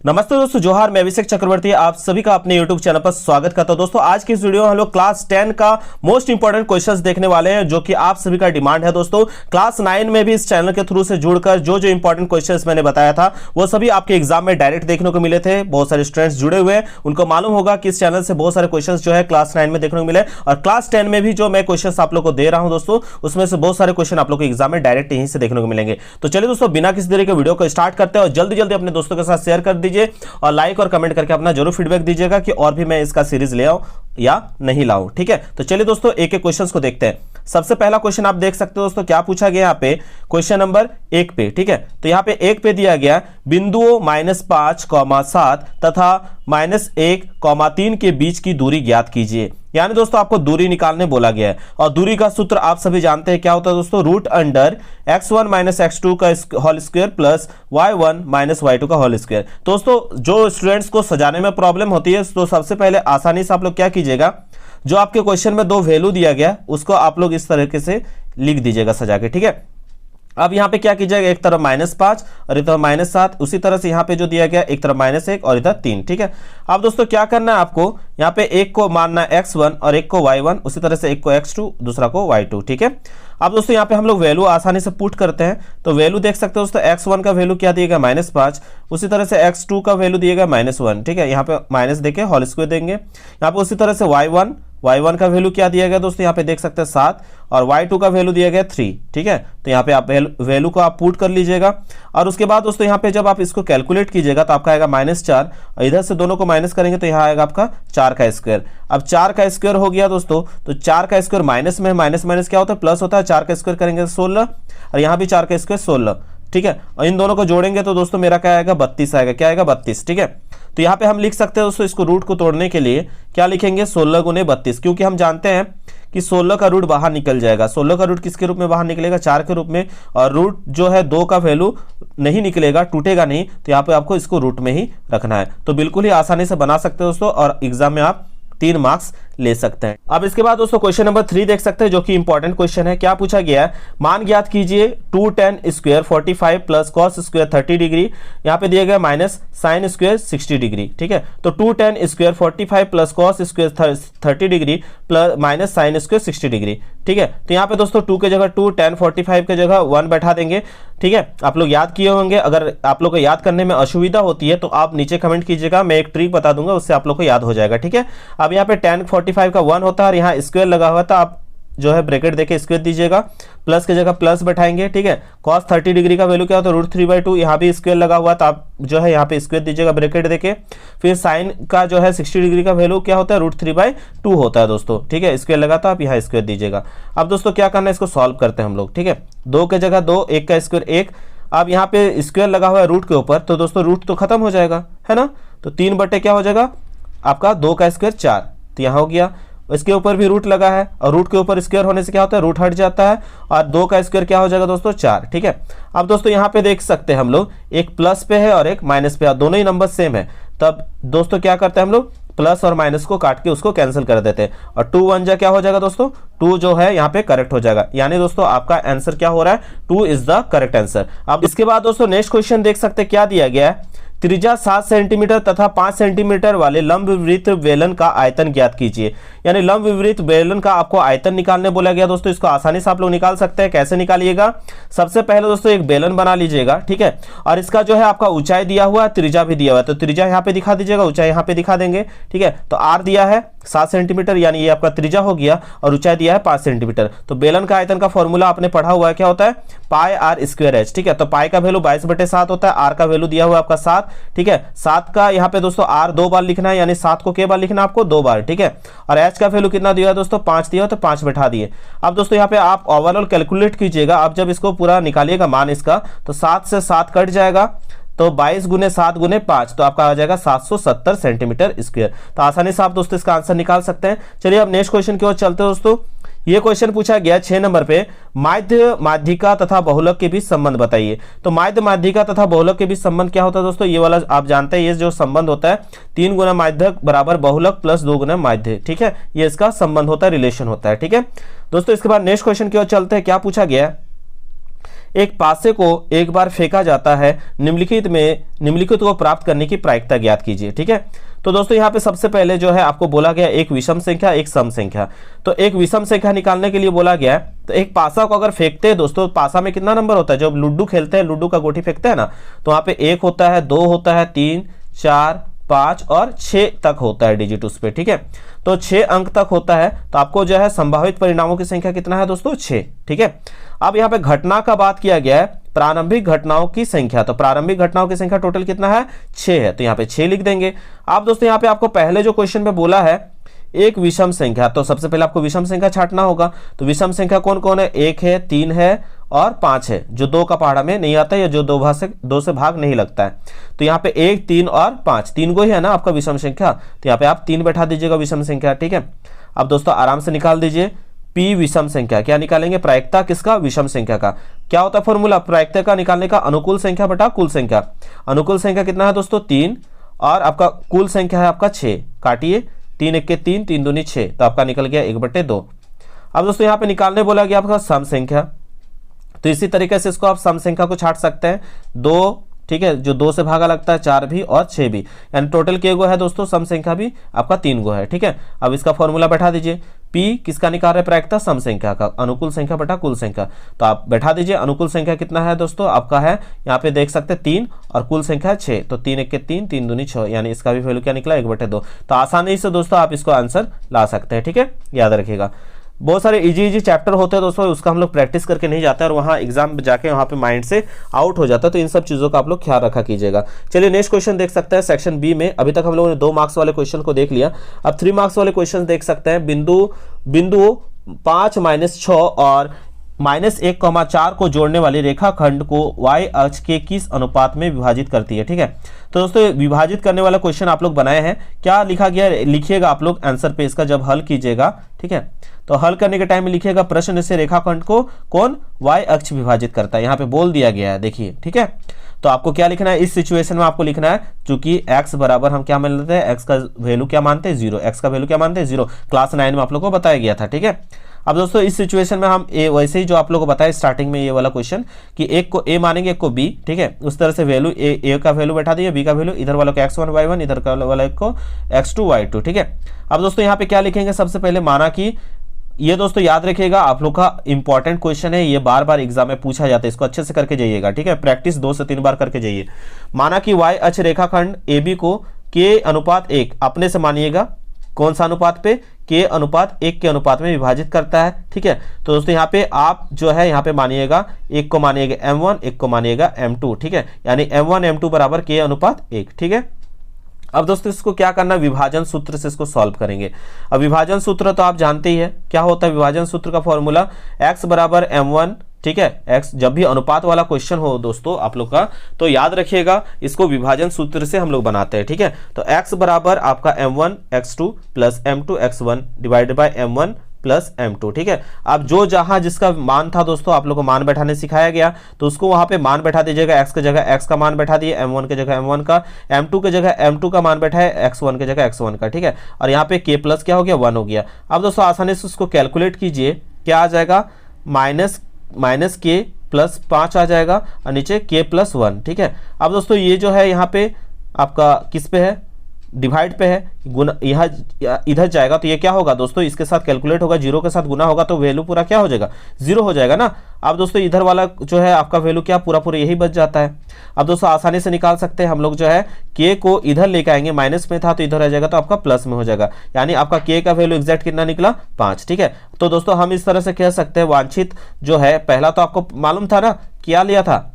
नमस्ते दोस्तों, जोहार। मैं अभिषेक चक्रवर्ती आप सभी का अपने YouTube चैनल पर स्वागत करता हूं। दोस्तों आज की इस वीडियो में हम लोग क्लास 10 का मोस्ट इंपोर्टेंट क्वेश्चंस देखने वाले हैं, जो कि आप सभी का डिमांड है। दोस्तों क्लास 9 में भी इस चैनल के थ्रू से जुड़कर जो जो इंपॉर्टेंट क्वेश्चंस मैंने बताया था वो सभी आपके एग्जाम में डायरेक्ट देखने को मिले थे। बहुत सारे स्टूडेंट्स जुड़े हुए हैं, उनको मालूम होगा कि इस चैनल से बहुत सारे क्वेश्चन जो है क्लास 9 में देखने को मिले, और क्लास 10 में भी जो मैं क्वेश्चन आप लोग को दे रहा हूं दोस्तों, उसमें से बहुत सारे क्वेश्चन आप लोग को एग्जाम में डायरेक्ट यहीं से देखने को मिलेंगे। तो चलिए दोस्तों, बिना किसी देरी के वीडियो को स्टार्ट करते हैं और जल्दी जल्दी अपने दोस्तों के साथ शेयर कर दीजिए और लाइक और कमेंट करके अपना जरूर फीडबैक दीजिएगा कि और भी मैं इसका सीरीज ले आऊं या नहीं लाऊं। ठीक है, तो चलिए दोस्तों एक एक क्वेश्चंस को देखते हैं। सबसे पहला क्वेश्चन आप देख सकते हो दोस्तों, क्या पूछा गया यहाँ पे क्वेश्चन नंबर 1 पे। ठीक है, तो यहाँ पे 1 पे दिया गया बिंदुओं -5,7 तथा -1,3 के बीच की दूरी ज्ञात कीजिए। यानी दोस्तों आपको दूरी निकालने बोला गया है, और दूरी का सूत्र आप सभी जानते हैं क्या होता है दोस्तों, √(x1 - x2) का whole square plus y1 - y2 का होल स्क्वायर। दोस्तों जो स्टूडेंट्स को सजाने में प्रॉब्लम होती है, तो सबसे पहले आसानी से आप लोग क्या कीजिएगा, जो आपके क्वेश्चन में 2 वैल्यू दिया गया उसको आप लोग इस तरीके से लिख दीजिएगा सजा के। ठीक है, अब यहाँ पे क्या कीजिएगा, एक तरफ -5 और एक तरफ -7, उसी तरह से यहाँ पे जो दिया गया एक तरफ -1 और इधर 3। ठीक है, अब दोस्तों क्या करना है आपको, यहाँ पे एक को मानना है x1 और एक को y1, उसी तरह से एक को x2 दूसरा को y2। ठीक है, अब दोस्तों यहाँ पे हम लोग वैल्यू आसानी से पुट करते हैं, तो वैल्यू देख सकते हो दोस्तों, x1 का वैल्यू क्या दिएगा -5, उसी तरह से x2 का वैल्यू दिएगा -1। ठीक है, यहाँ पे माइनस देके होल स्क्वायर देंगे। यहाँ पे उसी तरह से y1 का वैल्यू क्या दिया गया दोस्तों, यहाँ पे देख सकते हैं 7, और y2 का वैल्यू दिया गया 3। ठीक है, तो यहाँ पे आप वैल्यू को आप पुट कर लीजिएगा, और उसके बाद दोस्तों यहाँ पे जब आप इसको कैलकुलेट कीजिएगा तो आपका आएगा -4, और इधर से दोनों को माइनस करेंगे तो यहाँ आएगा आपका 4 का स्क्वायर। अब 4 का स्क्वायर हो गया दोस्तों, तो 4 का स्क्वायर माइनस में माइनस माइनस क्या होता है, प्लस होता है। 4 का स्क्वायर करेंगे 16, और यहाँ भी 4 का स्क्वायर 16। ठीक है, और इन दोनों को जोड़ेंगे तो दोस्तों मेरा क्या आएगा, 32 आएगा। क्या आएगा, 32। ठीक है, तो यहाँ पे हम लिख सकते हैं दोस्तों, इसको रूट को तोड़ने के लिए क्या लिखेंगे, 16 गुने 32, क्योंकि हम जानते हैं कि 16 का रूट बाहर निकल जाएगा। 16 का रूट किसके रूप में बाहर निकलेगा, 4 के रूप में, और रूट जो है 2 का वैल्यू नहीं निकलेगा, टूटेगा नहीं, तो यहाँ पे आपको इसको रूट में ही रखना है। तो बिल्कुल ही आसानी से बना सकते हो दोस्तों, और एग्जाम में आप 3 मार्क्स ले सकते हैं। अब इसके बाद दोस्तों क्वेश्चन नंबर 3 देख सकते हैं, जो कि इंपॉर्टेंट क्वेश्चन है। क्या पूछा गया है, मान ज्ञात कीजिए 2tan² 45 प्लस cos² 30 डिग्री, यहाँ पे दिया गया -sin² 60 डिग्री। ठीक है, तो 2tan² 45 plus cos² 30 degree plus -sin² 60 degree. ठीक है, तो यहाँ पे दोस्तों 2 के जगह 2, tan 45 के जगह 1 बैठा देंगे। ठीक है, आप लोग याद किए होंगे, अगर आप लोग को याद करने में असुविधा होती है तो आप नीचे कमेंट कीजिएगा, मैं एक ट्रिक बता दूंगा, उससे आप लोग को याद हो जाएगा। ठीक है, अब यहाँ पे tan 45 का 1 होता है, और यहाँ स्क्वायर लगा हुआ था, आप जो है ब्रैकेट देके स्क्वायर दीजिएगा, प्लस की जगह प्लस बैठाएंगे। ठीक है, cos 30 डिग्री का वैल्यू क्या होता है, √3/2, यहाँ भी स्क्वायर लगा हुआ था, आप जो है यहाँ पे स्क्वायर दीजिएगा ब्रैकेट देके। फिर साइन का जो है 60 डिग्री का वैल्यू क्या होता है, √3/2 होता है दोस्तों। ठीक है, स्क्वायर लगा था, आप यहाँ स्क्वायर दीजिएगा। अब दोस्तों क्या करना है, इसको सॉल्व करते हैं हम लोग। ठीक है, 2 के जगह 2, 1 का स्क्वायर 1, अब यहाँ पे स्क्वायर लगा हुआ है रूट के ऊपर, तो दोस्तों रूट तो खत्म हो जाएगा, है ना, तो 3 बटे क्या हो जाएगा आपका 2 का स्क्वायर 4, तो यहाँ हो गया। इसके ऊपर भी रूट लगा है, और रूट के ऊपर स्क्वायर होने से क्या होता है, रूट हट जाता है, और 2 का स्क्वायर क्या हो जाएगा दोस्तों 4। ठीक है, अब दोस्तों यहाँ पे देख सकते हैं हम लोग, एक प्लस पे है और एक माइनस पे है, दोनों ही नंबर सेम है। तब दोस्तों क्या करते हैं हम लोग, प्लस और माइनस को काट के उसको कैंसिल कर देते हैं, और 2 1 जा क्या हो जाएगा दोस्तों, 2 जो है यहाँ पे करेक्ट हो जाएगा। यानी दोस्तों आपका आंसर क्या हो रहा है, 2 इज द करेक्ट आंसर। अब इसके बाद दोस्तों नेक्स्ट क्वेश्चन देख सकते हैं, क्या दिया गया है, त्रिज्या 7 सेंटीमीटर तथा 5 सेंटीमीटर वाले लंब विवृत बेलन का आयतन ज्ञात कीजिए। यानी लंब विवृत बेलन का आपको आयतन निकालने बोला गया दोस्तों। इसको आसानी से आप लोग निकाल सकते हैं। कैसे निकालिएगा, सबसे पहले दोस्तों एक बेलन बना लीजिएगा। ठीक है, और इसका जो है आपका ऊंचाई दिया हुआ है, त्रिज्या भी दिया हुआ है, तो त्रिज्या यहाँ पे दिखा दीजिएगा, ऊंचाई यहाँ पे दिखा देंगे। ठीक है, तो r दिया है 7 सेंटीमीटर, यानी ये आपका त्रिज्या हो गया, और ऊंचाई दिया है 5 सेंटीमीटर। तो बेलन का आयतन का फॉर्मूला आपने पढ़ा हुआ है, क्या होता है, πr²h। ठीक है, तो पाई का वैल्यू 22/7 होता है, r का वैल्यू दिया हुआ है आपका 7। ठीक है, 7 का यहाँ पे दोस्तों r 2 बार लिखना है, यानी 7 को के बार लिखना है आपको, 2 बार। ठीक है, और h का वैल्यू कितना दिया है दोस्तों, 5 दिया, तो 5 बैठा दिए। अब दोस्तों यहाँ पे आप ओवरऑल कैलकुलेट कीजिएगा, आप जब इसको पूरा निकालिएगा मान इसका, तो 7 से 7 कट जाएगा, तो 22 गुने 7 गुने 5, तो आपका आ जाएगा 770 सेंटीमीटर स्क्वायर। तो आसानी से आप दोस्तों इसका आंसर निकाल सकते हैं। चलिए अब नेक्स्ट क्वेश्चन की ओर चलते हैं दोस्तों। ये क्वेश्चन पूछा गया 6 नंबर पे, माध्य माध्यिका तथा बहुलक के बीच संबंध बताइए। तो माध्य माध्यिका तथा बहुलक के बीच संबंध क्या होता है दोस्तों, ये वाला आप जानते हैं, ये जो संबंध होता है 3 गुना माध्यक बराबर बहुलक प्लस 2 गुना माध्य। ठीक है, ये इसका संबंध होता है, रिलेशन होता है। ठीक है दोस्तों, इसके बाद नेक्स्ट क्वेश्चन की ओर चलते हैं। क्या पूछा गया है, एक पासे को एक बार फेंका जाता है, निम्नलिखित को प्राप्त करने की प्रायिकता ज्ञात कीजिए। ठीक है, तो दोस्तों यहाँ पे सबसे पहले जो है आपको बोला गया एक विषम संख्या एक सम संख्या। तो एक विषम संख्या निकालने के लिए बोला गया है, तो एक पासा को अगर फेंकते हैं दोस्तों, पासा में कितना नंबर होता है, जब लूडो खेलते हैं, लूडो का गोटी फेंकते हैं ना, तो वहां पे 1 होता है, 2 होता है, 3, 4, 5 और 6 तक होता है डिजिट उस पे। ठीक है, तो 6 अंक तक होता है, तो आपको जो है संभावित परिणामों की संख्या कितना है दोस्तों, 6। ठीक है, अब यहाँ पे घटना का बात किया गया है, प्रारंभिक घटनाओं की संख्या, तो प्रारंभिक घटनाओं की संख्या टोटल कितना है, 6 है, तो यहाँ पे 6 लिख देंगे। अब दोस्तों यहाँ पे आपको पहले जो क्वेश्चन पे बोला है एक विषम संख्या, तो सबसे पहले आपको विषम संख्या छांटना होगा। तो विषम संख्या कौन कौन है, 1 है, 3 है और 5 है, जो 2 का पहाड़ा में नहीं आता है या जो 2 से भाग नहीं लगता है। तो यहाँ पे 1, 3 और 5, 3 को ही है ना आपका विषम संख्या, तो यहाँ पे आप 3 बैठा दीजिएगा विषम संख्या। ठीक है, अब दोस्तों आराम से निकाल दीजिए P विषम संख्या, क्या निकालेंगे, प्रायिकता किसका, विषम संख्या का। क्या होता है फॉर्मूला प्रायिकता का निकालने का, अनुकूल संख्या बटा कुल संख्या। अनुकूल संख्या कितना है दोस्तों, 3 और आपका कुल संख्या है आपका 6, काटिए 3 1 के 3, 3 दूनी 6, तो आपका निकल गया 1/2। अब दोस्तों यहाँ पे निकालने बोला गया आपका सम संख्या, तो इसी तरीके से इसको आप सम संख्या को छांट सकते हैं, 2, ठीक है, जो 2 से भागा लगता है, 4 भी और 6 भी, यानी टोटल के गो है दोस्तों, सम संख्या भी आपका 3 गो है। ठीक है, अब इसका फॉर्मूला बैठा दीजिए, P किसका निकाल रहे, प्रायिकता सम संख्या का, अनुकूल संख्या बटा कुल संख्या, तो आप बैठा दीजिए। अनुकूल संख्या कितना है दोस्तों आपका है, यहाँ पे देख सकते हैं 3 और कुल संख्या 6, तो 3 1 के 3, 3 दूनी 6, यानी इसका भी वैल्यू क्या निकला, 1/2। तो आसानी से दोस्तों आप इसको आंसर ला सकते हैं। ठीक है, याद रखिएगा, बहुत सारे इजी चैप्टर होते हैं दोस्तों, उसका हम लोग प्रैक्टिस करके नहीं जाते और वहाँ एग्जाम जाके वहाँ पे माइंड से आउट हो जाता है, तो इन सब चीज़ों का आप लोग ख्याल रखा कीजिएगा। चलिए नेक्स्ट क्वेश्चन देख सकते हैं सेक्शन बी में। अभी तक हम लोगों ने 2 मार्क्स वाले क्वेश्चन को देख लिया, अब 3 मार्क्स वाले क्वेश्चन देख सकते हैं। बिंदु 5 - 6 और -1,4 को जोड़ने वाली रेखाखंड को y अक्ष के किस अनुपात में विभाजित करती है। ठीक है, तो दोस्तों विभाजित करने वाला क्वेश्चन आप लोग बनाए हैं, क्या लिखा गया लिखिएगा आप लोग आंसर पे इसका जब हल कीजिएगा। ठीक है, तो हल करने के टाइम में लिखिएगा प्रश्न से रेखाखंड को कौन y अक्ष विभाजित करता है, यहाँ पे बोल दिया गया है, देखिए। ठीक है, तो आपको क्या लिखना है इस सिचुएशन में, आपको लिखना है चूंकि x बराबर हम क्या मान लेते हैं, x का वैल्यू क्या मानते हैं, 0, x का वैल्यू क्या मानते हैं, 0, क्लास 9 में आप लोग को बताया गया था। ठीक है, अब दोस्तों इस सिचुएशन में हम ए वैसे ही जो आप लोगों को बताया स्टार्टिंग में ये वाला क्वेश्चन कि एक को ए मानेंगे एक को बी। ठीक है, उस तरह से वैल्यू ए का वैल्यू बैठा दिए, बी का वैल्यू इधर वाला को x1 y1, इधर का वाला को x2 y2। ठीक है, अब दोस्तों यहाँ पे क्या लिखेंगे, सबसे पहले माना कि ये दोस्तों याद रखिएगा आप लोग का इंपॉर्टेंट क्वेश्चन है, ये बार बार एग्जाम में पूछा जाता है, इसको अच्छे से करके जाइएगा। ठीक है, प्रैक्टिस 2 से 3 बार करके जाइए। माना कि y अक्ष रेखाखंड AB को k अनुपात 1 अपने से मानिएगा, कौन सा अनुपात पे, k अनुपात 1 के अनुपात में विभाजित करता है। ठीक है, तो दोस्तों यहाँ पे आप जो है यहाँ पे मानिएगा, एक को मानिएगा m1, एक को मानिएगा m2। ठीक है, यानी m1 m2 बराबर k अनुपात 1। ठीक है, अब दोस्तों इसको क्या करना, विभाजन सूत्र से इसको सॉल्व करेंगे। अब विभाजन सूत्र तो आप जानते ही है क्या होता है, विभाजन सूत्र का फॉर्मूला x बराबर m1। ठीक है, x जब भी अनुपात वाला क्वेश्चन हो दोस्तों आप लोग का, तो याद रखिएगा इसको विभाजन सूत्र से हम लोग बनाते हैं। ठीक है, तो x बराबर आपका m1 x2 plus m2 x1 divided by m1 plus m2। ठीक है, अब जो जहां जिसका मान था दोस्तों आप लोग को मान बैठाने सिखाया गया, तो उसको वहां पे मान बैठा दीजिएगा, x की जगह x का मान बैठा दिए, m1 की जगह m1 का, m2 की जगह m2 का मान बैठा है, x1 की जगह x1 का। ठीक है, और यहाँ पे k प्लस क्या हो गया, 1 हो गया। अब दोस्तों आसानी से उसको कैलकुलेट कीजिए, क्या आ जाएगा, माइनस k प्लस 5 आ जाएगा और नीचे k प्लस 1। ठीक है, अब दोस्तों ये जो है यहाँ पे आपका किस पे है, डिवाइड पे है, गुना यहाँ इधर जाएगा तो ये क्या होगा दोस्तों, इसके साथ कैलकुलेट होगा, 0 के साथ गुना होगा तो वैल्यू पूरा क्या हो जाएगा, 0 हो जाएगा ना। अब दोस्तों इधर वाला जो है आपका वैल्यू क्या पूरा यही बच जाता है। अब दोस्तों आसानी से निकाल सकते हैं हम लोग, जो है k को इधर लेके आएंगे, माइनस में था तो इधर आ जाएगा तो आपका प्लस में हो जाएगा, यानी आपका k का वैल्यू एग्जैक्ट कितना निकला, 5। ठीक है, तो दोस्तों हम इस तरह से कह सकते हैं वांछित जो है, पहला तो आपको मालूम था ना क्या लिया था,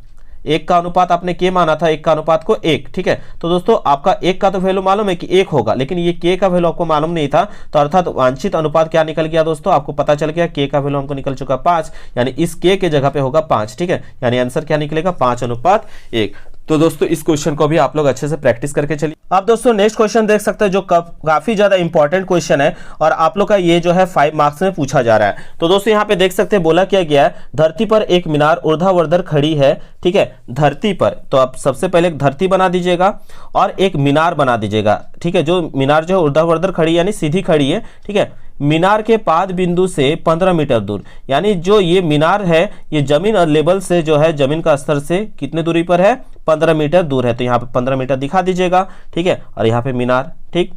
1 का अनुपात आपने k माना था, 1 का अनुपात को 1। ठीक है, तो दोस्तों आपका 1 का तो वैल्यू मालूम है कि 1 होगा, लेकिन ये k का वैल्यू आपको मालूम नहीं था, तो अर्थात वांछित अनुपात क्या निकल गया दोस्तों, आपको पता चल गया k का वैल्यू हमको निकल चुका 5, यानी इस k के जगह पे होगा 5। ठीक है, यानी आंसर क्या निकलेगा, 5:1। तो दोस्तों इस क्वेश्चन को भी आप लोग अच्छे से प्रैक्टिस करके चलिए। अब दोस्तों नेक्स्ट क्वेश्चन देख सकते हैं जो काफी ज्यादा इंपॉर्टेंट क्वेश्चन है और आप लोग का ये जो है 5 मार्क्स में पूछा जा रहा है। तो दोस्तों यहाँ पे देख सकते हैं बोला क्या गया है, धरती पर एक मीनार ऊर्ध्वाधर खड़ी है। ठीक है, धरती पर, तो आप सबसे पहले एक धरती बना दीजिएगा और एक मीनार बना दीजिएगा। ठीक है, जो मीनार जो है ऊर्ध्वाधर खड़ी यानी सीधी खड़ी है। ठीक है, मीनार के पाद बिंदु से 15 मीटर दूर, यानी जो ये मीनार है ये जमीन और लेवल से जो है जमीन का स्तर से कितने दूरी पर है, 15 मीटर दूर है। तो यहाँ पे 15 मीटर दिखा दीजिएगा, ठीक है, और यहाँ पे मीनार, ठीक।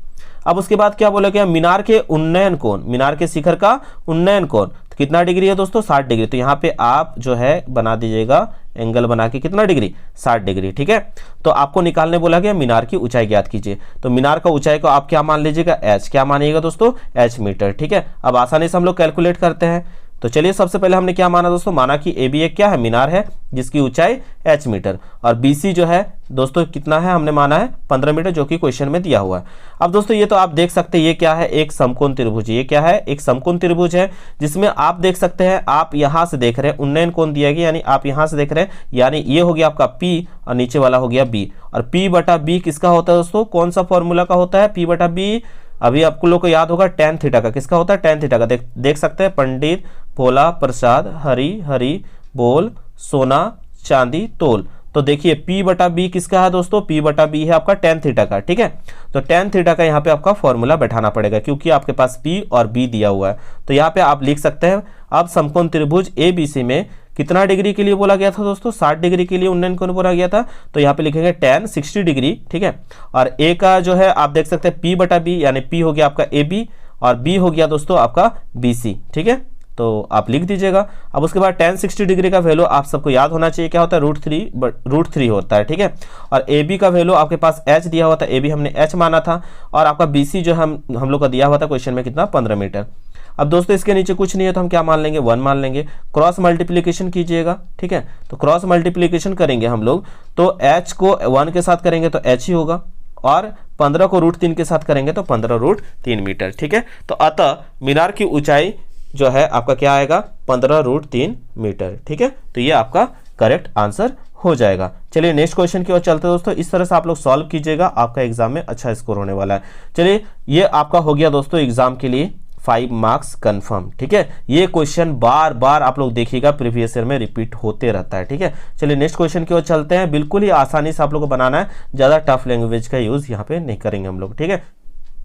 अब उसके बाद क्या बोला गया, मीनार के उन्नयन कोण, मीनार के शिखर का उन्नयन कोण तो कितना डिग्री है दोस्तों, 60 डिग्री। तो यहाँ पे आप जो है बना दीजिएगा एंगल बना के कितना डिग्री, 60 डिग्री, ठीक है। तो आपको निकालने बोला गया मीनार की ऊंचाई ज्ञात कीजिए। तो मीनार का ऊंचाई को आप क्या मान लीजिएगा, h, क्या मानिएगा दोस्तों, h मीटर, ठीक है। अब आसानी से हम लोग कैलकुलेट करते हैं। तो चलिए सबसे पहले हमने क्या माना दोस्तों, माना कि ए बी एक क्या है, मीनार है जिसकी ऊंचाई h मीटर, और बी सी जो है दोस्तों कितना है, हमने माना है 15 मीटर, जो कि क्वेश्चन में दिया हुआ है। अब दोस्तों ये तो आप देख सकते हैं ये क्या है, एक समकोण त्रिभुज। ये क्या है, एक समकोण त्रिभुज है, जिसमें आप देख सकते हैं, आप यहां से देख रहे हैं उन्नयन कोण दिया गया, यानी आप यहां से देख रहे हैं, यानी ये हो गया आपका P और नीचे वाला हो गया B। और P बटा B किसका होता है दोस्तों, कौन सा फॉर्मूला का होता है, P बटा B अभी आपको लोग को याद होगा tan थीटा का, किसका होता है, tan थीटा का। देख सकते हैं, पंडित भोला प्रसाद हरी हरी बोल सोना चांदी तोल। तो देखिए P बटा B किसका है दोस्तों, P बटा B है आपका tan थीटा का, ठीक है। तो tan थीटा का यहाँ पे आपका फॉर्मूला बैठाना पड़ेगा, क्योंकि आपके पास P और B दिया हुआ है। तो यहाँ पे आप लिख सकते हैं, अब समकोण त्रिभुज ABC में कितना डिग्री के लिए बोला गया था दोस्तों, 60 डिग्री के लिए उन्नयन कोण बोला गया था। तो यहाँ पे लिखेंगे tan 60 डिग्री, ठीक है। और A का जो है आप देख सकते हैं P बटा B, यानी P हो गया आपका AB और B हो गया दोस्तों आपका BC, ठीक है। तो आप लिख दीजिएगा। अब उसके बाद tan 60 डिग्री का वैल्यू आप सबको याद होना चाहिए, क्या होता है, √3 होता है, ठीक है। और AB का वैल्यू आपके पास h दिया हुआ था, AB हमने h माना था, और आपका BC जो हम लोग का दिया हुआ था क्वेश्चन में कितना, 15 मीटर। अब दोस्तों इसके नीचे कुछ नहीं है तो हम क्या मान लेंगे, 1 मान लेंगे। क्रॉस मल्टीप्लिकेशन कीजिएगा, ठीक है। तो क्रॉस मल्टीप्लिकेशन करेंगे हम लोग, तो h को 1 के साथ करेंगे तो h ही होगा, और 15 को √3 के साथ करेंगे तो 15√3 मीटर, ठीक है। तो अतः मीनार की ऊंचाई जो है आपका क्या आएगा, 15√3 मीटर, ठीक है। तो ये आपका करेक्ट आंसर हो जाएगा। चलिए नेक्स्ट क्वेश्चन की ओर चलते हैं दोस्तों। इस तरह से आप लोग सॉल्व कीजिएगा, आपका एग्जाम में अच्छा स्कोर होने वाला है। चलिए ये आपका हो गया दोस्तों एग्जाम के लिए 5 मार्क्स कंफर्म, ठीक है। ये क्वेश्चन बार बार आप लोग देखिएगा प्रीवियस ईयर में रिपीट होते रहता है, ठीक है। चलिए नेक्स्ट क्वेश्चन की ओर चलते हैं। बिल्कुल ही आसानी से आप लोग को बनाना है, ज्यादा टफ लैंग्वेज का यूज यहाँ पे नहीं करेंगे हम लोग, ठीक है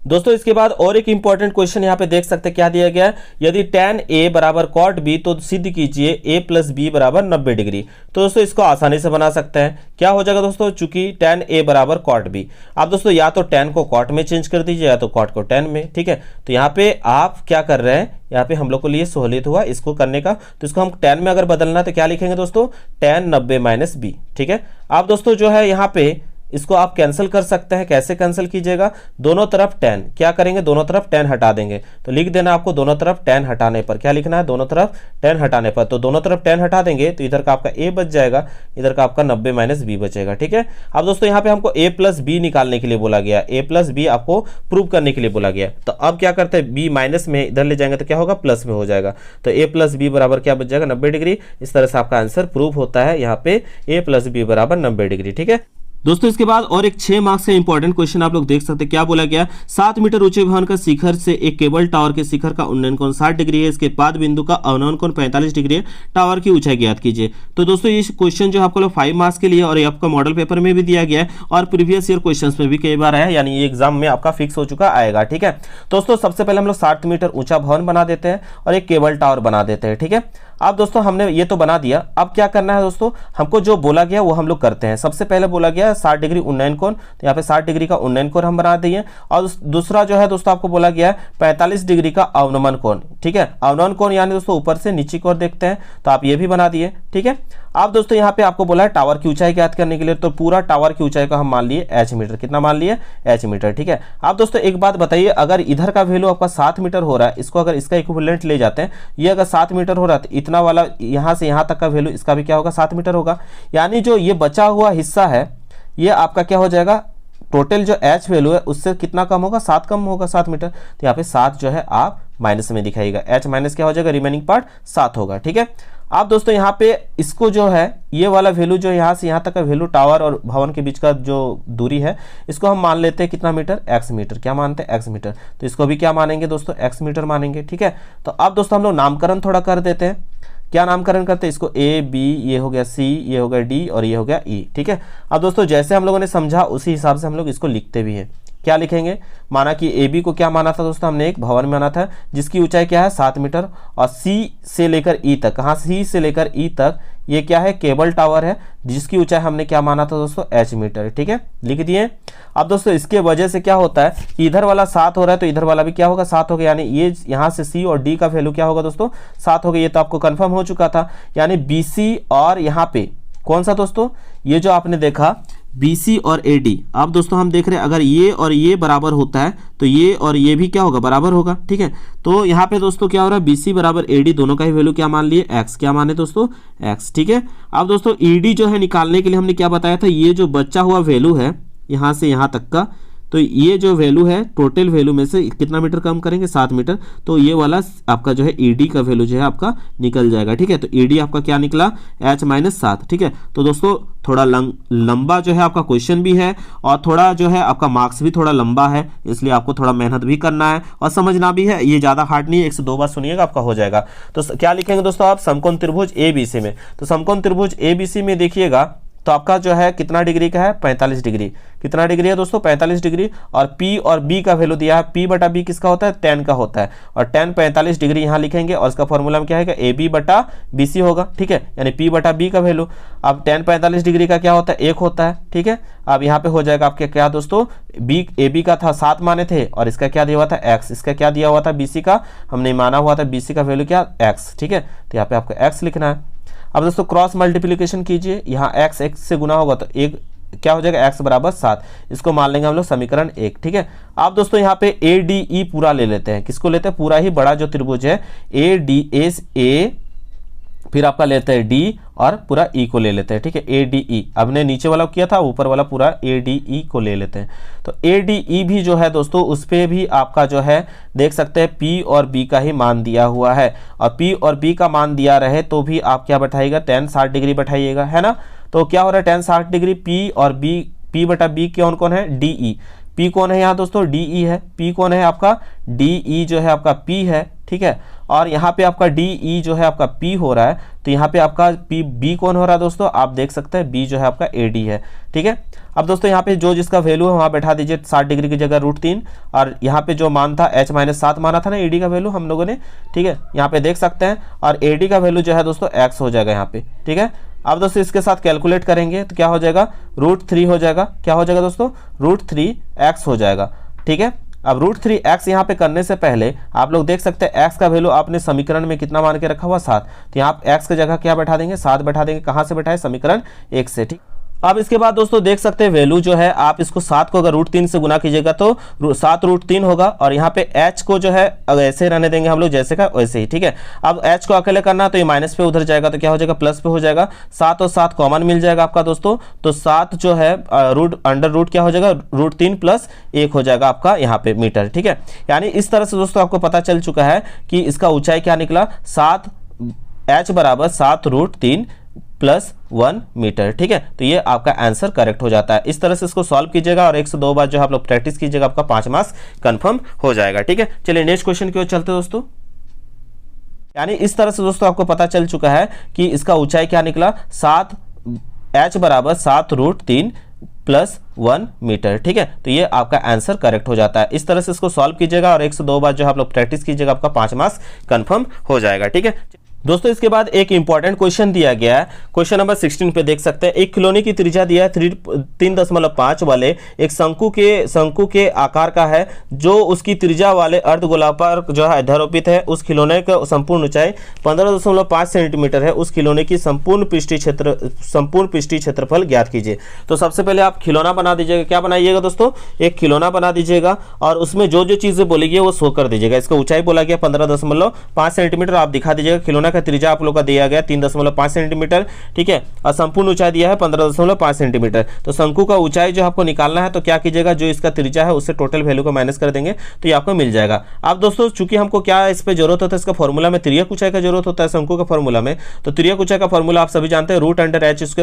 दोस्तों। इसके बाद और एक इंपॉर्टेंट क्वेश्चन यहाँ पे देख सकते हैं, क्या दिया गया है, यदि tan A बराबर cot B तो सिद्ध कीजिए A प्लस B बराबर 90 डिग्री। तो दोस्तों इसको आसानी से बना सकते हैं। क्या हो जाएगा दोस्तों, चूंकि tan A बराबर cot B, आप दोस्तों या तो tan को cot में चेंज कर दीजिए या तो cot को tan में, ठीक है। तो यहाँ पे आप क्या कर रहे हैं, यहाँ पे हम लोग को लिए सहूलियत हुआ इसको करने का, तो इसको हम tan में अगर बदलना है तो क्या लिखेंगे दोस्तों, tan 90 माइनस B, ठीक है। आप दोस्तों जो है यहाँ पे इसको आप कैंसिल कर सकते हैं। कैसे कैंसिल कीजिएगा, दोनों तरफ tan, क्या करेंगे, दोनों तरफ tan हटा देंगे। तो लिख देना आपको दोनों तरफ tan हटाने पर, क्या लिखना है, दोनों तरफ tan हटाने पर। तो दोनों तरफ tan हटा देंगे तो इधर का आपका A बच जाएगा, इधर का आपका 90 माइनस B बचेगा, ठीक है। अब दोस्तों यहाँ पे हमको A प्लस B निकालने के लिए बोला गया, A प्लस B आपको प्रूव करने के लिए बोला गया। तो अब क्या करते हैं, B माइनस में इधर ले जाएंगे तो क्या होगा, प्लस में हो जाएगा। तो A प्लस B बराबर क्या बच जाएगा, 90 डिग्री। इस तरह से आपका आंसर प्रूव होता है यहाँ पे A प्लस B बराबर 90 डिग्री, ठीक है दोस्तों। इसके बाद और एक 6 मार्क्स का इंपॉर्टेंट क्वेश्चन आप लोग देख सकते हैं। क्या बोला गया, 7 मीटर ऊंचे भवन का शिखर से एक केबल टावर के शिखर का उन्नयन कोण 60 डिग्री है, इसके पाद बिंदु का अवनयन कोण 45 डिग्री है, टावर की ऊंचाई ज्ञात कीजिए। तो दोस्तों ये क्वेश्चन जो आपको 5 मार्क्स के लिए और ये आपका मॉडल पेपर में भी दिया गया है और प्रीवियस ईयर क्वेश्चन में भी कई बार है, यानी ये एग्जाम में आपका फिक्स हो चुका आएगा, ठीक है। दोस्तों सबसे पहले हम लोग 60 मीटर ऊंचा भवन बना देते हैं और एक केबल टावर बना देते हैं, ठीक है। अब दोस्तों हमने ये तो बना दिया, अब क्या करना है दोस्तों, हमको जो बोला गया वो हम लोग करते हैं। सबसे पहले बोला गया 60 डिग्री उन्नयन कोण, तो यहाँ पे 60 डिग्री का उन्नयन कोण हम बना दिए। और दूसरा जो है दोस्तों आपको बोला गया 45 डिग्री का अवनमन कोण, ठीक है। अवनमन कोण यानी दोस्तों ऊपर से नीचे की ओर देखते हैं, तो आप ये भी बना दिए, ठीक है। अब दोस्तों यहाँ पे आपको बोला है टावर की ऊंचाई ज्ञात करने के लिए, तो पूरा टावर की ऊंचाई को हम मान लिए h मीटर, कितना मान लिए, h मीटर, ठीक है। अब दोस्तों एक बात बताइए, अगर इधर का वैल्यू आपका 7 मीटर हो रहा है, इसको अगर इसका इक्विवेलेंट ले जाते हैं, ये अगर 7 मीटर हो रहा है तो इतना वाला यहाँ से यहाँ तक का वैल्यू इसका भी क्या होगा, 7 मीटर होगा। यानी जो ये बचा हुआ हिस्सा है ये आपका क्या हो जाएगा, टोटल जो h वैल्यू है उससे कितना कम होगा, 7 कम होगा, 7 मीटर। तो यहाँ पे 7 जो है आप माइनस में दिखाइएगा, h माइनस क्या हो जाएगा, रिमेनिंग पार्ट 7 होगा, ठीक है। अब दोस्तों यहाँ पे इसको जो है ये वाला वैल्यू जो यहाँ से यहाँ तक का वैल्यू टावर और भवन के बीच का जो दूरी है इसको हम मान लेते हैं कितना मीटर, x मीटर, क्या मानते हैं, x मीटर। तो इसको भी क्या मानेंगे दोस्तों, x मीटर मानेंगे, ठीक है। तो अब दोस्तों हम लोग नामकरण थोड़ा कर देते हैं। क्या नामकरण करते हैं, इसको A B, ये हो गया C, ये हो गया D और ये हो गया E, ठीक है। अब दोस्तों जैसे हम लोगों ने समझा उसी हिसाब से हम लोग इसको लिखते भी हैं। क्या लिखेंगे, माना कि ए बी को क्या माना था दोस्तों, हमने एक भवन माना था जिसकी ऊंचाई क्या है 7 मीटर, और सी से लेकर ई तक, कहाँ सी से लेकर ई तक ये क्या है, केबल टावर है जिसकी ऊंचाई हमने क्या माना था दोस्तों, h मीटर। ठीक है, लिख दिए। अब दोस्तों इसके वजह से क्या होता है कि इधर वाला 7 हो रहा है तो इधर वाला भी क्या होगा, 7 होगा, यानी ये यहाँ से सी और डी का वैल्यू क्या होगा दोस्तों, 7 होगा। ये तो आपको कंफर्म हो चुका था, यानी BC और यहाँ पे कौन सा दोस्तों, ये जो आपने देखा BC और AD, अब दोस्तों हम देख रहे हैं अगर ये और ये बराबर होता है तो ये और ये भी क्या होगा, बराबर होगा। ठीक है, तो यहाँ पे दोस्तों क्या हो रहा है, BC बराबर AD, दोनों का ही वैल्यू क्या मान लिए, x, क्या माने दोस्तों, x। ठीक है, अब दोस्तों ED जो है निकालने के लिए हमने क्या बताया था, ये जो बचा हुआ वैल्यू है यहाँ से यहाँ तक का, तो ये जो वैल्यू है टोटल वैल्यू में से कितना मीटर कम करेंगे, 7 मीटर, तो ये वाला आपका जो है ED का वैल्यू जो है आपका निकल जाएगा। ठीक है, तो ED आपका क्या निकला, h-7। ठीक है, तो दोस्तों थोड़ा लंबा जो है आपका क्वेश्चन भी है और थोड़ा जो है आपका मार्क्स भी थोड़ा लंबा है, इसलिए आपको थोड़ा मेहनत भी करना है और समझना भी है। ये ज़्यादा हार्ड नहीं है, 1 से 2 बार सुनिएगा आपका हो जाएगा। तो क्या लिखेंगे दोस्तों आप, समकोण त्रिभुज ABC में, तो समकोण त्रिभुज ABC में देखिएगा तो आपका जो है कितना डिग्री का है, 45 डिग्री। कितना डिग्री है दोस्तों, 45 डिग्री, और P और B का वैल्यू दिया है, P बटा B किसका होता है, tan का होता है, और tan 45 डिग्री यहाँ लिखेंगे और इसका फॉर्मूला में क्या है, AB बटा BC होगा। ठीक है, यानी P बटा B का वैल्यू, अब tan 45 डिग्री का क्या होता है, 1 होता है। ठीक है, अब यहाँ पे हो जाएगा आपके क्या दोस्तों, AB का था 7 माने थे और इसका क्या दिया हुआ था, x, इसका क्या दिया हुआ था, BC का हमने माना हुआ था, BC का वैल्यू क्या, x। ठीक है, तो यहाँ पे आपको x लिखना है। अब दोस्तों क्रॉस मल्टीप्लिकेशन कीजिए, यहाँ x से गुना होगा तो एक क्या हो जाएगा, x बराबर 7, इसको मान लेंगे हम लोग समीकरण 1। ठीक है, अब दोस्तों यहाँ पे ADE पूरा ले लेते हैं, किसको लेते हैं, पूरा ही बड़ा जो त्रिभुज है ADA, फिर आपका लेते हैं D और पूरा E को ले लेते हैं। ठीक है, ADE, हमने नीचे वाला किया था, ऊपर वाला पूरा ADE को ले लेते हैं। तो ADE भी जो है दोस्तों उस पर भी आपका जो है देख सकते हैं P और B का ही मान दिया हुआ है, और P और B का मान दिया रहे तो भी आप क्या बैठाइएगा, tan 60 डिग्री बैठाइएगा, है ना। तो क्या हो रहा है, tan 60 डिग्री, P और B, P बटा B कौन कौन है, DE, P कौन है यहाँ दोस्तों, DE है, P कौन है आपका, DE जो है आपका P है। ठीक है, और यहाँ पे आपका DE जो है आपका P हो रहा है, तो यहाँ पे आपका B कौन हो रहा है दोस्तों, आप देख सकते हैं B जो है आपका AD है। ठीक है, अब दोस्तों यहाँ पे जो जिसका वैल्यू है वहाँ बैठा दीजिए 60 डिग्री की जगह √3, और यहाँ पे जो मान था h-7 माना था ना AD का वैल्यू हम लोगों ने। ठीक है, यहाँ पे देख सकते हैं, और AD का वैल्यू जो है दोस्तों x हो जाएगा यहाँ पे। ठीक है, अब दोस्तों इसके साथ कैलकुलेट करेंगे तो क्या हो जाएगा, √3 हो जाएगा, क्या हो जाएगा दोस्तों, √3x हो जाएगा। ठीक है, अब √3x यहाँ पे करने से पहले आप लोग देख सकते हैं x का वैल्यू आपने समीकरण में कितना मान के रखा हुआ, 7, तो यहाँ x की जगह क्या बैठा देंगे, 7 बैठा देंगे। कहाँ से बैठाए, समीकरण 1 से। ठीक, अब इसके बाद दोस्तों देख सकते हैं वैल्यू जो है, आप इसको 7 को अगर √3 से गुना कीजिएगा तो 7 √3 होगा, और यहाँ पे h को जो है अगर ऐसे रहने देंगे हम लोग जैसे का वैसे ही। ठीक है, अब h को अकेले करना तो ये माइनस पे उधर जाएगा तो क्या हो जाएगा, प्लस पे हो जाएगा, 7 और 7 कॉमन मिल जाएगा आपका दोस्तों, तो 7 जो है अंडर रूट क्या हो जाएगा, √3 + 1 हो जाएगा आपका यहाँ पे मीटर। ठीक है, यानी इस तरह से दोस्तों आपको पता चल चुका है कि इसका ऊंचाई क्या निकला, 7, h बराबर 7 √3 + 1 मीटर। ठीक है, तो ये आपका आंसर करेक्ट हो जाता है। इस तरह से इसको सॉल्व कीजिएगा और 1 से 2 बार जो आप लोग प्रैक्टिस कीजिएगा, आपका 5 मार्क्स कंफर्म हो जाएगा। ठीक है, चलिए नेक्स्ट क्वेश्चन की ओर चलते हैं दोस्तों। यानी इस तरह से दोस्तों आपको पता चल चुका है कि इसका ऊंचाई क्या निकला, 7, h बराबर 7 √3 + 1 मीटर। ठीक है, तो ये आपका आंसर करेक्ट हो जाता है। इस तरह से इसको सॉल्व कीजिएगा और 1 से 2 बार जो आप लोग प्रैक्टिस कीजिएगा, आपका 5 मार्क्स कंफर्म हो जाएगा। ठीक है दोस्तों, इसके बाद एक इंपॉर्टेंट क्वेश्चन दिया गया है, क्वेश्चन नंबर 16 पे देख सकते हैं। एक खिलौने की त्रिज्या दिया है 3.5 वाले एक शंकु के आकार का है, जो उसकी त्रिज्या वाले अर्धगोलाकार जो है अध्यारोपित है। उस खिलौने का संपूर्ण ऊंचाई 15.5 सेंटीमीटर है। उस खिलौने की संपूर्ण पृष्ठीय क्षेत्रफल ज्ञात कीजिए। तो सबसे पहले आप खिलौना बना दीजिएगा। क्या बनाइएगा दोस्तों, एक खिलौना बना दीजिएगा और उसमें जो जो चीजें बोलेगी वो शो कर दीजिएगा। इसका ऊंचाई बोला गया 15.5 सेंटीमीटर, आप दिखा दीजिएगा। खिलौना का त्रिज्या आप लोग का दिया गया 3.5 सेंटीमीटर। ठीक है, और संपूर्ण ऊंचाई दिया है 15.5 सेंटीमीटर। तो शंकु का ऊंचाई जो आपको निकालना है तो क्या कीजिएगा, जो इसका त्रिज्या है उससे टोटल वैल्यू को माइनस कर देंगे तो ये आपको मिल जाएगा। अब दोस्तों चूंकि हमको क्या इस पे जरूरत होता है, इसका फॉर्मूला में तिर्यक ऊंचाई का जरूरत होता है शंकु का फॉर्मूला में। तो तिर्यक ऊंचाई का फॉर्मूला आप सभी जानते हैं, √h²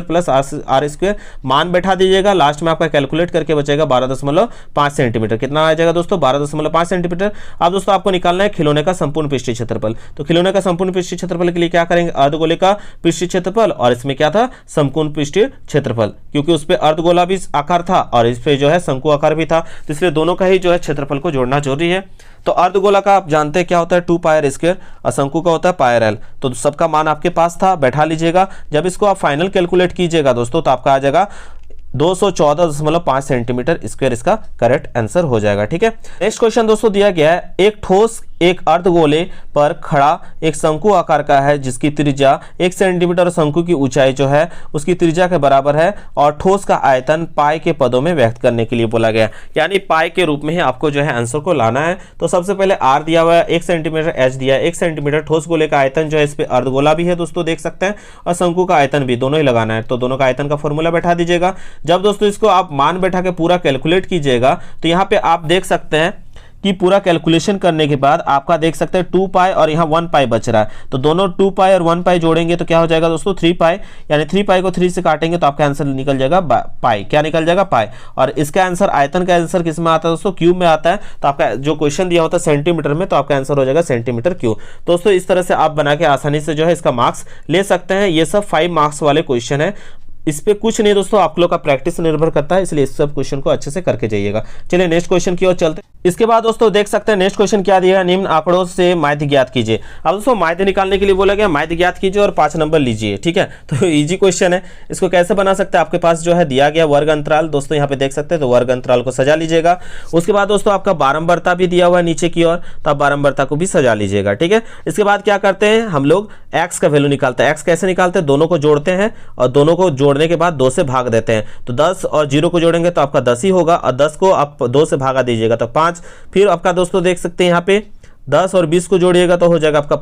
+ r²। मान बैठा दीजिएगा, लास्ट में आपका कैलकुलेट करके बचेगा 12.5 सेंटीमीटर। कितना आ जाएगा दोस्तों, 12.5 सेंटीमीटर। अब दोस्तों आपको निकालना है खिलौने का संपूर्ण पृष्ठीय क्षेत्रफल। तो खिलौने का संपूर्ण पृष्ठीय क्षेत्रफल क्षेत्रफल के लिए क्या करेंगे, अर्धगोले का पृष्ठीय क्षेत्रफल, और इसमें क्या था, समकोण पृष्ठीय क्षेत्रफल, क्योंकि उस पे अर्धगोला भी आकार था और इस पे जो है शंकु आकार भी था, तो इसलिए दोनों का ही जो है क्षेत्रफल को जोड़ना जरूरी है। तो अर्धगोला का आप जानते हैं क्या होता है, 2 पाई आर स्क्वायर, और शंकु का होता है पाई आर एल। तो सबका मान आपके पास था, बैठा लीजिएगा। जब इसको आप फाइनल कैलकुलेट कीजिएगा दोस्तों तो आपका आ जाएगा 214.5 सेंटीमीटर स्क्वायर, इसका करेक्ट आंसर हो जाएगा। ठीक है, नेक्स्ट क्वेश्चन दोस्तों दिया गया है, एक ठोस एक अर्धगोले पर खड़ा एक शंकु आकार का है जिसकी त्रिज्या 1 सेंटीमीटर और शंकु की ऊंचाई जो है उसकी त्रिज्या के बराबर है, और ठोस का आयतन पाई के पदों में व्यक्त करने के लिए बोला गया, यानी पाई के रूप में ही आपको जो है आंसर को लाना है। तो सबसे पहले आर दिया हुआ है 1 सेंटीमीटर, एच दिया है 1 सेंटीमीटर, ठोस गोले का आयतन जो है इस पे अर्धगोला भी है दोस्तों देख सकते हैं, और शंकु का आयतन भी, दोनों ही लगाना है। तो दोनों का आयतन का फॉर्मूला बैठा दीजिएगा। जब दोस्तों इसको आप मान बैठा के पूरा कैलकुलेट कीजिएगा तो यहाँ पे आप देख सकते हैं कि पूरा कैलकुलेशन करने के बाद आपका देख सकते हैं 2 पाई और यहाँ 1 पाई बच रहा है, तो दोनों 2 पाई और 1 पाई जोड़ेंगे तो क्या हो जाएगा दोस्तों 3 पाई, यानी 3 पाई को 3 से काटेंगे तो आपका आंसर निकल जाएगा पाई। क्या निकल जाएगा, पाई। और इसका आंसर, आयतन का आंसर किस में आता है दोस्तों, क्यूब में आता है। तो आपका जो क्वेश्चन दिया होता है सेंटीमीटर में, तो आपका आंसर हो जाएगा सेंटीमीटर क्यूब। दोस्तों इस तरह से आप बना के आसानी से जो है इसका मार्क्स ले सकते हैं। ये सब 5 मार्क्स वाले क्वेश्चन है, इस पे कुछ नहीं दोस्तों, आप लोग का प्रैक्टिस निर्भर करता है, इसलिए इस सब क्वेश्चन को अच्छे से करके जाइएगा। चलिए नेक्स्ट क्वेश्चन की ओर चलते हैं। इसके बाद दोस्तों देख सकते हैं नेक्स्ट क्वेश्चन क्या दिया है, निम्न आंकड़ों से माध्य ज्ञात कीजिए। अब दोस्तों माध्य निकालने के लिए बोला गया माध्य ज्ञात कीजिए और 5 नंबर लीजिए। ठीक है, तो इजी क्वेश्चन है, इसको कैसे बना सकते हैं, आपके पास जो है दिया गया वर्ग अंतराल दोस्तों यहाँ पे देख सकते हैं, तो वर्ग अंतराल को सजा लीजिएगा। उसके बाद दोस्तों आपका बारंबारता भी दिया हुआ है नीचे की ओर, तो आप बारंबारता को भी सजा लीजिएगा। ठीक है, इसके बाद क्या करते हैं हम लोग, एक्स का वैल्यू निकालते हैं। एक्स कैसे निकालते हैं, दोनों को जोड़ते हैं और दोनों को जोड़ने के बाद 2 से भाग देते हैं, तो 10 और 0 को जोड़ेंगे तो आपका 10 ही होगा, और 10 को आप 2 से भागा दीजिएगा तो 5। फिर आपका दोस्तों देख सकते हैं यहाँ पे 10 और 20 को जोड़िएगा तो हो जाएगा आपका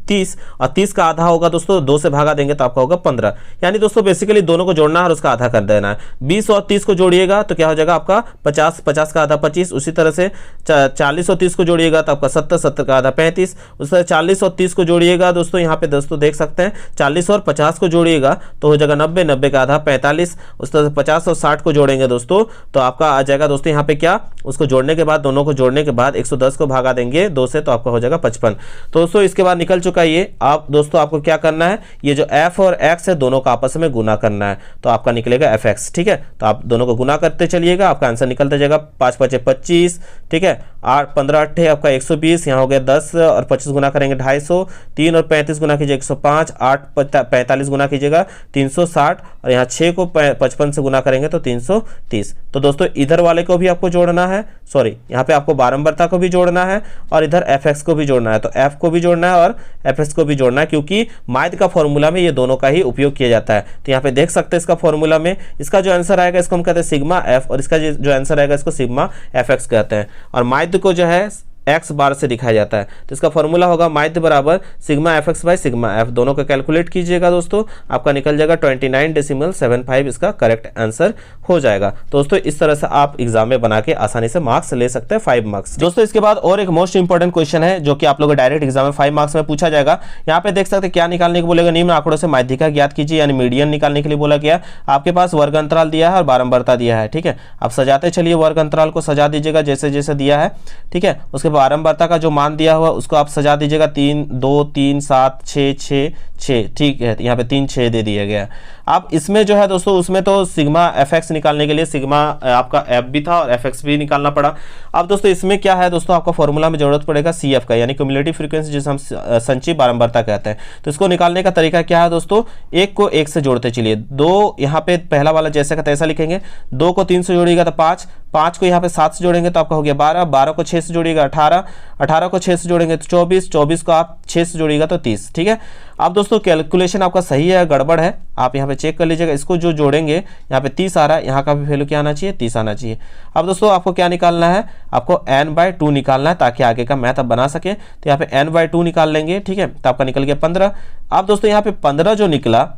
30, और 30 का आधा होगा दोस्तों 2 से भागा देंगे तो आपका होगा 15। यानी दोस्तों बेसिकली दोनों को जोड़ना है और उसका आधा कर देना है। 20 और 30 को जोड़िएगा तो क्या हो जाएगा आपका 50, 50 का आधा 25। उसी तरह से 40 और 30 को जोड़िएगा तो आपका 70, 70 का आधा 35। उस तरह 40 और 30 को जोड़िएगा दोस्तों, यहाँ पे दोस्तों देख सकते हैं 40 और 50 को जोड़िएगा तो हो जाएगा 90, 90 का आधा 45। उस तरह से 50 और 60 को जोड़ेंगे दोस्तों तो आपका आ जाएगा दोस्तों यहाँ पे क्या, उसको जोड़ने के बाद, दोनों को जोड़ने के बाद 110 को भागा देंगे 2 से तो आपका हो जाएगा 55। तो दोस्तों इसके बाद निकल चुका ये। आप दोस्तों आपको क्या करना है, ये जो f और x है दोनों का आपस में गुना करना है, तो आपका निकलेगा fx। ठीक है, तो आप दोनों को गुना करते चलिएगा, आपका आंसर निकलता जाएगा 5 5 25। ठीक है, 8 15 8 आपका 120, यहाँ हो गया 10 और 25 गुना करेंगे 250, 3 और 35 गुना कीजिए 105, 8 45 गुना कीजिएगा 360, और यहाँ 6 को 55 से गुना करेंगे तो 330। तो दोस्तों इधर वाले को भी आपको जोड़ना है, सॉरी यहाँ पे आपको बारंबारता को भी जोड़ना है और इधर fx को भी जोड़ना है, तो f को भी जोड़ना है और fx को भी जोड़ना है, क्योंकि माध्य का फॉर्मूला में ये दोनों का ही उपयोग किया जाता है। तो यहाँ पे देख सकते हैं इसका फॉर्मूला में इसका जो आंसर आएगा इसको हम कहते हैं सिग्मा f, और इसका जो आंसर आएगा इसको सिग्मा fx कहते हैं। और माध्य को जो है x बार से दिखाया जाता है, तो इसका फॉर्मूला होगा माध्य बराबर sigma fx by sigma f। दोनों का कैलकुलेट कीजिएगा दोस्तों, आपका निकल जाएगा 29.75, इसका करेक्ट आंसर हो जाएगा। दोस्तों इस तरह से आप एग्जाम में बना के आसानी से मार्क्स ले सकते हैं, 5 मार्क्स। दोस्तों इसके बाद और एक मोस्ट इंपॉर्टेंट क्वेश्चन है जो कि आप लोगों को डायरेक्ट एग्जाम में 5 मार्क्स में पूछा जाएगा। यहाँ पे देख सकते हैं क्या निकालने को बोलेगा, निम्न आंकड़ों से माध्यिका ज्ञात कीजिए, यानी मीडियन निकालने के लिए बोला गया। आपके पास वर्ग अंतराल दिया है और बारंबारता दिया है। ठीक है, आप सजाते चलिए, वर्ग अंतराल को सजा दीजिएगा जैसे जैसे दिया है। ठीक है, उसके बारंबारता का जो मान दिया हुआ उसको आप सजा दीजिएगा 3 2 3 7 6 6 6। ठीक है, यहाँ पे 3 6 दे दिया गया। अब इसमें जो है दोस्तों उसमें तो सिग्मा fx निकालने के लिए सिग्मा आपका f भी था और fx भी निकालना पड़ा। अब दोस्तों इसमें क्या है दोस्तों, आपको फॉर्मूला में जरूरत पड़ेगा CF का, यानी क्यूमुलेटिव फ्रीक्वेंसी जिसे हम संचयी बारंबारता कहते हैं। तो इसको निकालने का तरीका क्या है दोस्तों, 1 को 1 से जोड़ते चलिए, 2 यहाँ पे पहला वाला जैसे का तैसा लिखेंगे, 2 को 3 से जोड़िएगा तो 5, 5 को यहाँ पे 7 से जोड़ेंगे तो आपका हो गया 12, 12 को 6 से जोड़िएगा 18, 18 को 6 से जोड़ेंगे तो 24, 24 को आप 6 से जोड़िएगा तो 30। ठीक है, अब दोस्तों कैलकुलेशन आपका सही है गड़बड़ है, आप यहाँ पे चेक कर लीजिएगा। इसको जो जोड़ेंगे यहाँ पे 30 आ रहा है, यहाँ का भी वैल्यू क्या आना चाहिए, 30 आना चाहिए। अब दोस्तों आपको क्या निकालना है, आपको n/2 निकालना है ताकि आगे का मैथ आप बना सके। तो यहाँ पे n/2 निकाल लेंगे। ठीक है, तो आपका निकल गया 15। अब दोस्तों यहाँ पे 15 जो निकला,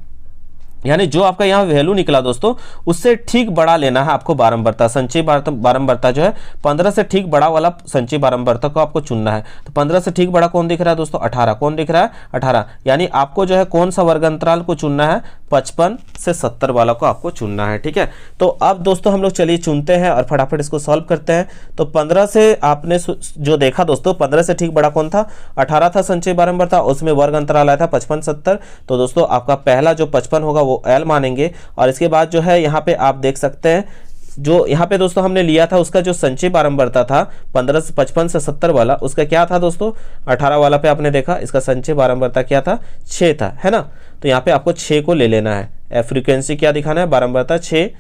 यानी जो आपका यहाँ वैल्यू निकला दोस्तों उससे ठीक बड़ा लेना है आपको बारंबारता, संचयी बारंबारता जो है 15 से ठीक बड़ा वाला संचयी बारंबारता को आपको चुनना है। तो 15 से ठीक बड़ा कौन दिख रहा है दोस्तों, 18। कौन दिख रहा है, 18। यानी आपको जो है कौन सा वर्ग अंतराल को चुनना है, 55 से 70 वाला को आपको चुनना है। ठीक है, तो अब दोस्तों हम लोग चलिए चुनते हैं और फटाफट इसको सॉल्व करते हैं। तो 15 से आपने जो देखा दोस्तों, 15 से ठीक बड़ा कौन था, 18 था, संचयी बारंबार था, उसमें वर्ग अंतराल आया था 55 70। तो दोस्तों आपका पहला जो 55 होगा वो L मानेंगे। और इसके बाद जो है यहाँ पे आप देख सकते हैं, जो यहाँ पे दोस्तों हमने लिया था उसका जो संचयी बारंबारता था 55 से 70 वाला, उसका क्या था दोस्तों, 18 वाला पे आपने देखा इसका संचयी बारंबारता क्या था, 6 था, है ना। तो यहाँ पे आपको 6 को ले लेना है। फ्रीक्वेंसी क्या दिखाना है, बारंबारता 6।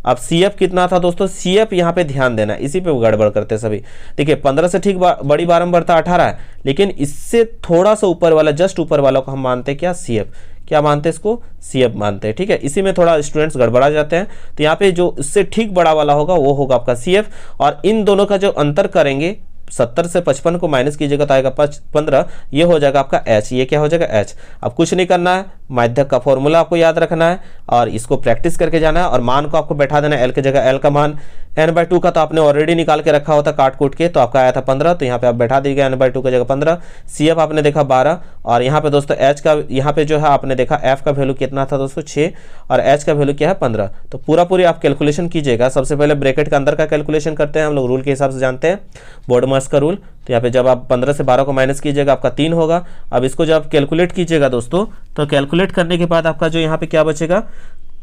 अब CF कितना था दोस्तों, CF यहाँ पे ध्यान देना, इसी पे वो गड़बड़ करते सभी। देखिए 15 से ठीक बड़ी बारंबारता 18 है, लेकिन इससे थोड़ा सा ऊपर वाला, जस्ट ऊपर वाला को हम मानते हैं क्या, CF। क्या मानते हैं इसको, CF मानते हैं। ठीक है, इसी में थोड़ा स्टूडेंट्स गड़बड़ा जाते हैं। तो यहाँ पे जो इससे ठीक बड़ा वाला होगा वो होगा आपका CF, और इन दोनों का जो अंतर करेंगे 70 से 55 को माइनस कीजिएगा तो आएगा 15, ये हो जाएगा आपका H। ये क्या हो जाएगा, H। अब कुछ नहीं करना है, माध्यक का फॉर्मूला आपको याद रखना है और इसको प्रैक्टिस करके जाना है, और मान को आपको बैठा देना है L की जगह। L का मान n/2 का तो आपने ऑलरेडी निकाल के रखा होता काट कूट के, तो आपका आया था 15, तो यहाँ पे आप बैठा दीजिएगा n/2 की जगह 15। CF आपने देखा 12, और यहाँ पे दोस्तों H का, यहाँ पे जो है आपने देखा F का वैल्यू कितना था दोस्तों, 6, और H का वैल्यू क्या है, 15। तो पूरी आप कैलकुलेशन कीजिएगा। सबसे पहले ब्रैकेट के अंदर का कैलकुलेशन करते हैं हम लोग, रूल के हिसाब से जानते हैं, बोर्ड मास का रूल। तो यहाँ पे जब आप 15 से 12 को माइनस कीजिएगा आपका 3 होगा। अब इसको जब कैलकुलेट कीजिएगा दोस्तों, तो कैलकुलेट करने के बाद आपका जो यहाँ पे क्या बचेगा,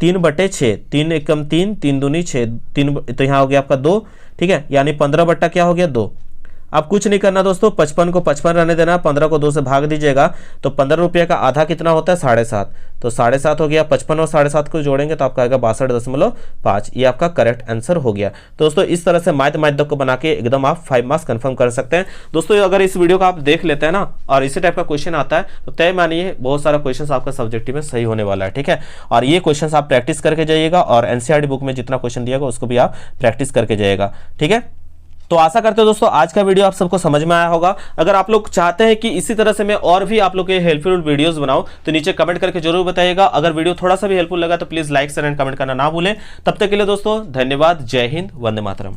3/6, 3 एकम 3, 3 दूनी 6, 3, तो यहाँ हो गया आपका 2। ठीक है, यानी 15 बट्टा क्या हो गया, 2। अब कुछ नहीं करना दोस्तों, 55 को 55 रहने देना, 15 को 2 से भाग दीजिएगा, तो 15 रुपये का आधा कितना होता है, 7.5। तो 7.5 हो गया, 55 और 7.5 को जोड़ेंगे तो आपका आएगा 62.5। ये आपका करेक्ट आंसर हो गया। तो दोस्तों इस तरह से माध्यक को बना के एकदम आप 5 मार्क्स कंफर्म कर सकते हैं। दोस्तों अगर इस वीडियो को आप देख लेते हैं ना, और इसी टाइप का क्वेश्चन आता है, तो तय मानिए बहुत सारा क्वेश्चन आपका सब्जेक्टिव में सही होने वाला है। ठीक है, और ये क्वेश्चन आप प्रैक्टिस करके जाइएगा, और NCERT बुक में जितना क्वेश्चन दिया उसको भी आप प्रैक्टिस करके जाइएगा। ठीक है, तो आशा करते हो दोस्तों आज का वीडियो आप सबको समझ में आया होगा। अगर आप लोग चाहते हैं कि इसी तरह से मैं और भी आप लोग के हेल्पफुल वीडियोस बनाऊं, तो नीचे कमेंट करके जरूर बताइएगा। अगर वीडियो थोड़ा सा भी हेल्पफुल लगा तो please like share and comment करना ना भूलें। तब तक के लिए दोस्तों धन्यवाद, जय हिंद, वंदे मातरम।